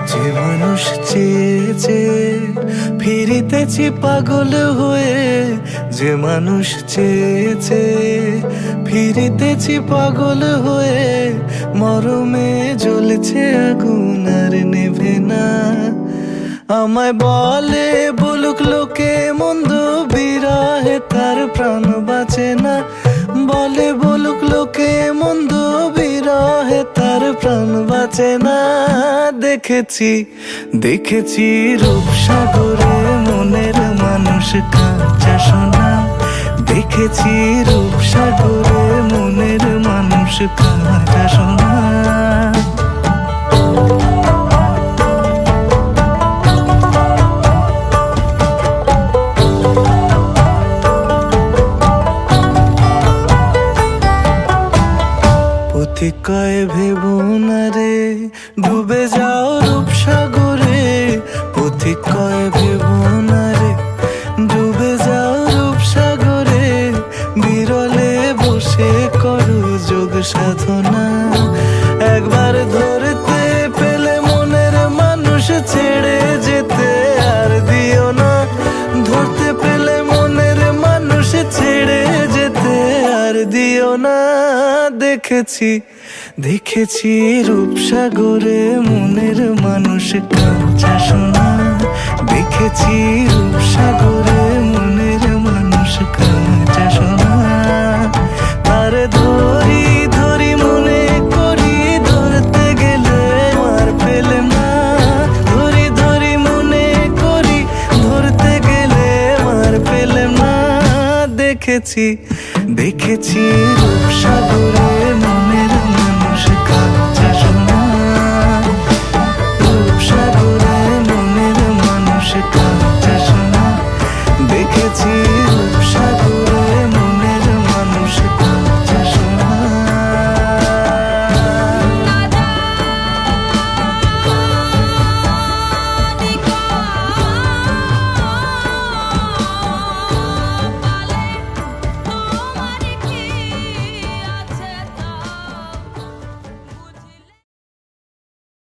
যে মানুষ চেয়েছে ফিরিতেছি পাগল হয়ে, যে মানুষ চেয়েছে ফিরিতেছি পাগল হয়ে, মরমে জ্বলছে আগুন আর নেভে না। আমায় বলে বলুক লোকে মন্দ, বিরহে তার প্রাণ বাঁচে না। বলে বলুক লোকে মন্দ, বিরহে তার প্রাণ বাঁচে না। দেখেছি দেখেছি রূপসাগরে মনের মানুষ কাঁচা সোনা। দেখেছি রূপসাগরে মনের মানুষ কাঁচা সোনা। পথিক কয় ভেবো না রে ডুবে যাও রূপসাগরে। পথিক কয় ভেবো না রে ডুবে যাও রূপসাগরে। বিরলে বসে করো যোগ সাধনা। একবার ধরতে পেলে মনের মানুষ ছেড়ে যেতে আর দিও না। ধরতে পেলে মনের মানুষ ছেড়ে যেতে আর দিও না। দেখেছি দেখেছি রূপসাগরে মনের মানুষ কাঁচা সোনা। দেখেছি রূপসাগরে মনের মানুষ কাঁচা সোনা। আর ধরি ধরি মনে করি ধরতে গেলে আর পেলে না। ধরি ধরি মনে করি ধরতে গেলে আর পেলে না। দেখেছি দেখেছি রূপসাগরে